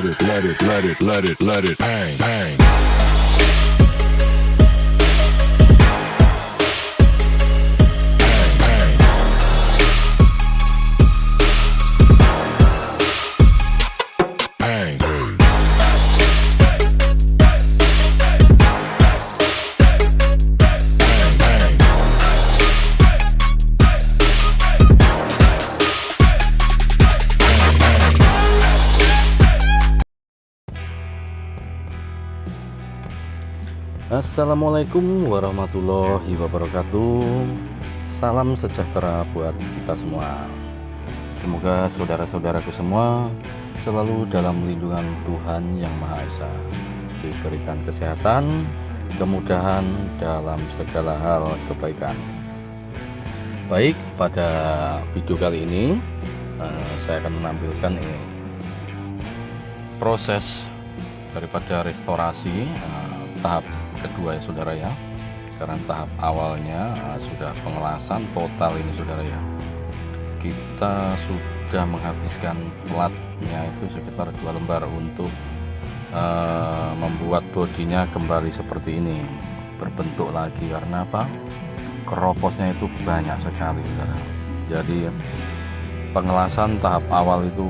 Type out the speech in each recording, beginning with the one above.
let it bang, bang. Assalamualaikum warahmatullahi wabarakatuh. Salam sejahtera buat kita semua. Semoga saudara-saudaraku semua selalu dalam lindungan Tuhan Yang Maha Esa, diberikan kesehatan, kemudahan dalam segala hal kebaikan. Baik, pada video kali ini saya akan menampilkan proses daripada restorasi tahap kedua ya saudara ya, karena tahap awalnya sudah pengelasan total ini saudara ya. Kita sudah menghabiskan platnya itu sekitar 2 lembar untuk membuat bodinya kembali seperti ini, berbentuk lagi. Karena apa? Keroposnya itu banyak sekali saudara. Jadi pengelasan tahap awal itu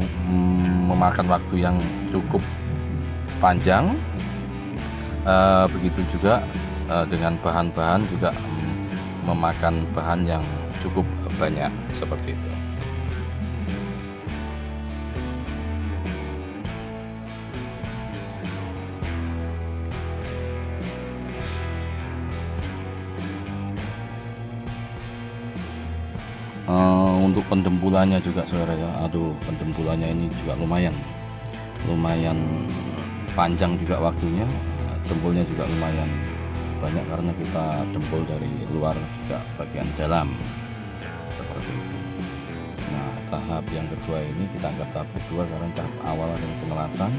memakan waktu yang cukup panjang. Begitu juga dengan bahan-bahan juga memakan bahan yang cukup banyak seperti itu. Untuk pendempulannya juga saudara ya, pendempulannya ini juga lumayan panjang juga waktunya. Dempulnya juga lumayan banyak karena kita dempul dari luar juga bagian dalam seperti itu. Nah, tahap yang kedua ini kita anggap tahap kedua karena tahap awal adalah pengelasan.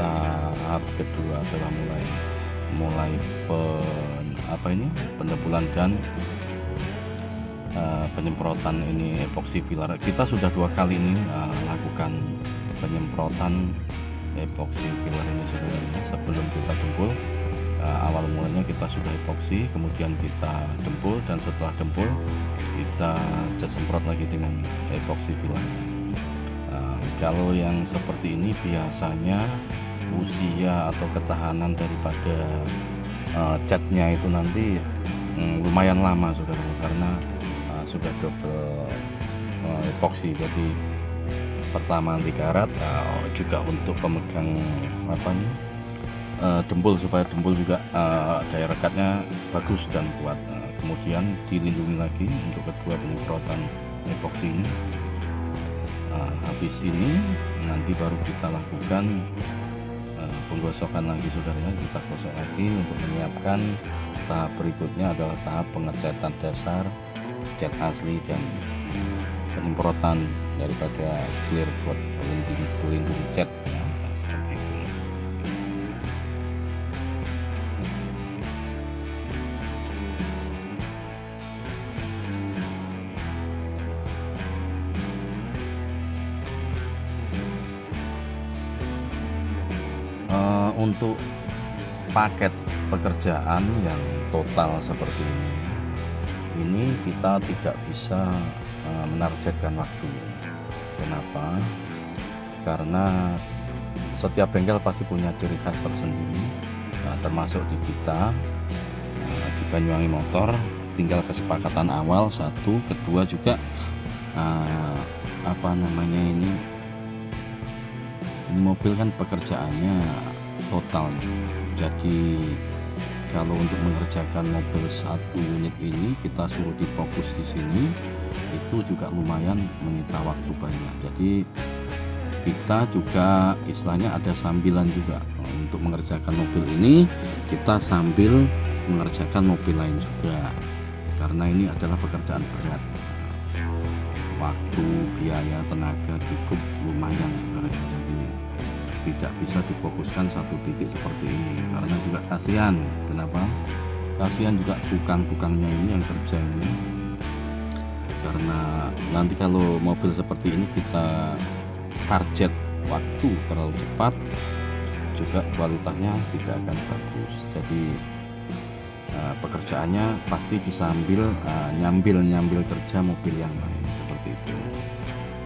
Tahap kedua adalah mulai pendempulan dan penyemprotan ini epoxy filler. Kita sudah 2 kali ini lakukan penyemprotan epoxy filler ini saudara. Sebelum kita dempul, awal mulanya kita sudah epoxy, kemudian kita dempul, dan setelah dempul kita cat semprot lagi dengan epoxy filler. Kalau yang seperti ini biasanya usia atau ketahanan daripada catnya itu nanti lumayan lama saudara, karena sudah double epoxy. Jadi pertama anti karat, juga untuk pemegang dempul, supaya dempul juga daya rekatnya bagus dan kuat. Kemudian dilindungi lagi untuk kedua penyemprotan epoxy ini. Habis ini nanti baru kita lakukan penggosokan lagi saudara ya. Kita gosok lagi untuk menyiapkan tahap berikutnya adalah tahap pengecatan dasar, cat asli, dan penyemprotan daripada clear coat pelindung cat ya, seperti itu. Untuk paket pekerjaan yang total seperti ini kita tidak bisa menargetkan waktu. Kenapa? Karena setiap bengkel pasti punya ciri khas tersendiri, termasuk di kita di Banyuwangi Motor. Tinggal kesepakatan awal satu, kedua juga ini mobil kan pekerjaannya total. Jadi kalau untuk mengerjakan mobil 1 unit ini kita suruh difokus di sini, itu juga lumayan menyita waktu banyak. Jadi kita juga istilahnya ada sambilan juga untuk mengerjakan mobil ini, kita sambil mengerjakan mobil lain juga, karena ini adalah pekerjaan berat. Waktu, biaya, tenaga cukup lumayan sebenarnya. Jadi tidak bisa difokuskan satu titik seperti ini, karena juga kasihan. Kenapa? Kasihan juga tukang-tukangnya ini yang kerja ini, karena nanti kalau mobil seperti ini kita target waktu terlalu cepat, juga kualitasnya tidak akan bagus. Jadi pekerjaannya pasti disambil nyambil kerja mobil yang lain seperti itu.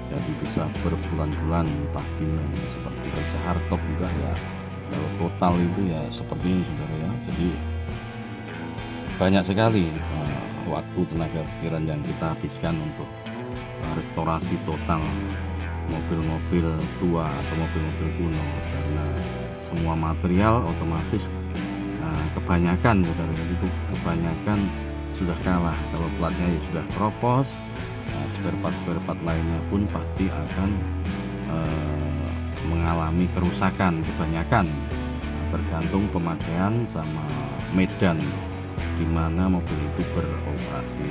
Jadi bisa berbulan-bulan pastinya, seperti kerja hardtop juga ya. Kalau total itu ya seperti ini saudara ya. Jadi banyak sekali waktu, tenaga pikiran yang kita habiskan untuk restorasi total mobil-mobil tua atau mobil-mobil kuno, karena semua material otomatis kebanyakan saudara itu kebanyakan sudah kalah. Kalau platnya ya sudah keropos, spare part lainnya pun pasti akan mengalami kerusakan kebanyakan, tergantung pemakaian sama medan di mana mobil itu beroperasi.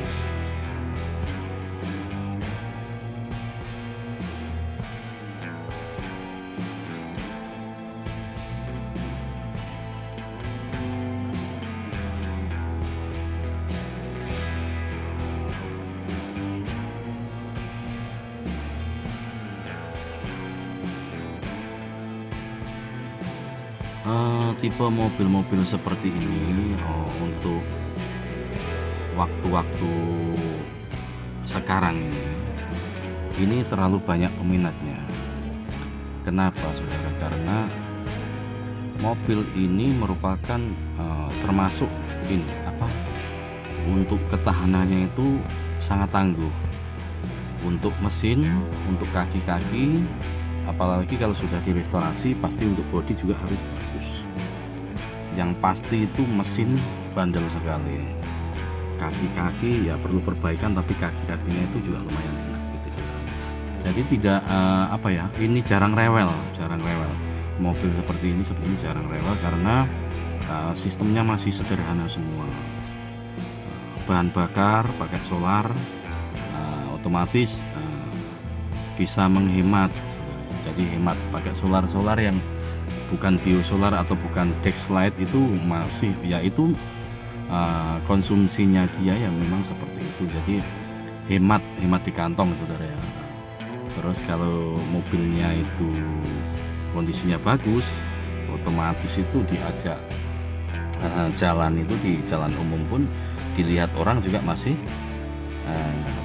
Tipe mobil-mobil seperti ini untuk waktu-waktu sekarang ini terlalu banyak peminatnya. Kenapa saudara? Karena mobil ini merupakan termasuk ini untuk ketahanannya itu sangat tangguh, untuk mesin, untuk kaki-kaki, apalagi kalau sudah direstorasi pasti untuk bodi juga harus bagus. Yang pasti itu mesin bandel sekali, kaki-kaki ya perlu perbaikan, tapi kaki-kakinya itu juga lumayan enak gitu. Jadi tidak ini jarang rewel. Mobil seperti ini jarang rewel karena sistemnya masih sederhana semua. Bahan bakar pakai solar, otomatis bisa menghemat. Jadi hemat pakai solar yang bukan biosolar atau bukan Dexlight, itu masih yaitu konsumsinya dia yang memang seperti itu. Jadi hemat di kantong saudara ya. Terus kalau mobilnya itu kondisinya bagus, otomatis itu diajak jalan, itu di jalan umum pun dilihat orang juga masih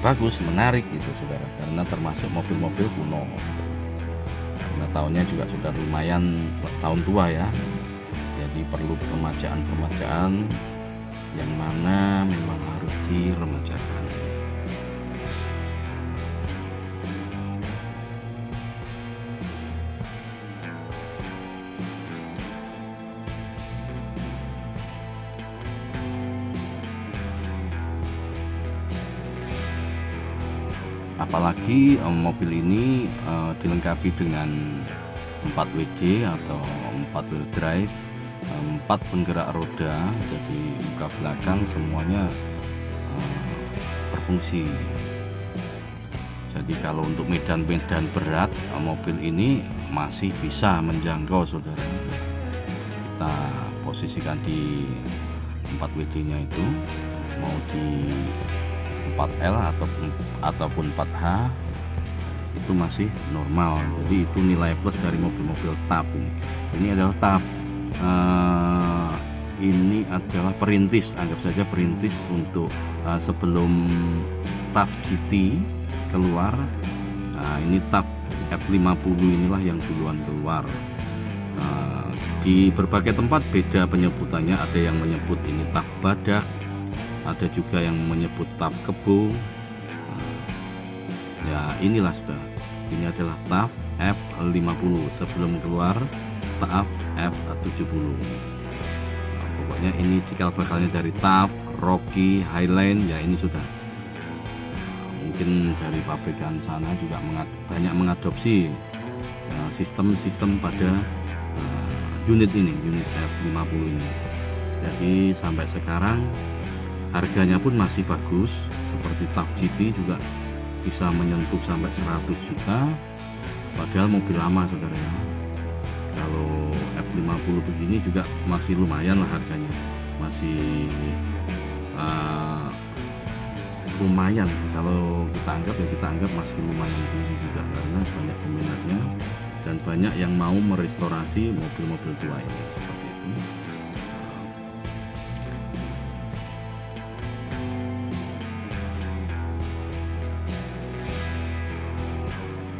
bagus, menarik gitu saudara, karena termasuk mobil-mobil kuno saudara. Karena tahunnya juga sudah lumayan tahun tua ya, jadi perlu permajaan yang mana memang harus diremajakan. Apalagi mobil ini dilengkapi dengan 4 WD atau 4 wheel drive, 4 penggerak roda, jadi muka belakang semuanya berfungsi. Jadi kalau untuk medan-medan berat, mobil ini masih bisa menjangkau saudara. Kita posisikan di 4 WD nya itu, mau di 4L ataupun 4H itu masih normal. Jadi itu nilai plus dari mobil-mobil TAP ini. Ini adalah TAP, ini adalah perintis, anggap saja perintis untuk sebelum TAP GT keluar. Ini TAP F50 inilah yang duluan keluar. Di berbagai tempat beda penyebutannya, ada yang menyebut ini TAP badak, ada juga yang menyebut TAP kebo. Ya inilah sudah, ini adalah TAP F50 sebelum keluar TAP F70. Pokoknya ini cikal bakalnya dari TAP, Rocky, Highline, ya ini sudah. Mungkin dari pabrikan sana juga banyak mengadopsi sistem pada unit F50 ini. Jadi sampai sekarang harganya pun masih bagus, seperti TAP GT juga bisa menyentuh sampai 100 juta, padahal mobil lama saudara ya. Kalau F50 begini juga masih lumayan lah harganya, masih lumayan. Kalau kita anggap masih lumayan tinggi juga, karena banyak peminatnya dan banyak yang mau merestorasi mobil-mobil tua ini seperti itu.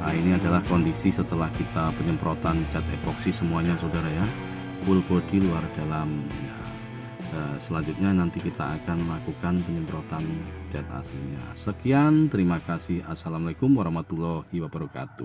Nah, ini adalah kondisi setelah kita penyemprotan cat epoksi semuanya saudara ya, full body luar dalam ya. Selanjutnya nanti kita akan melakukan penyemprotan cat aslinya. Sekian, terima kasih. Assalamualaikum warahmatullahi wabarakatuh.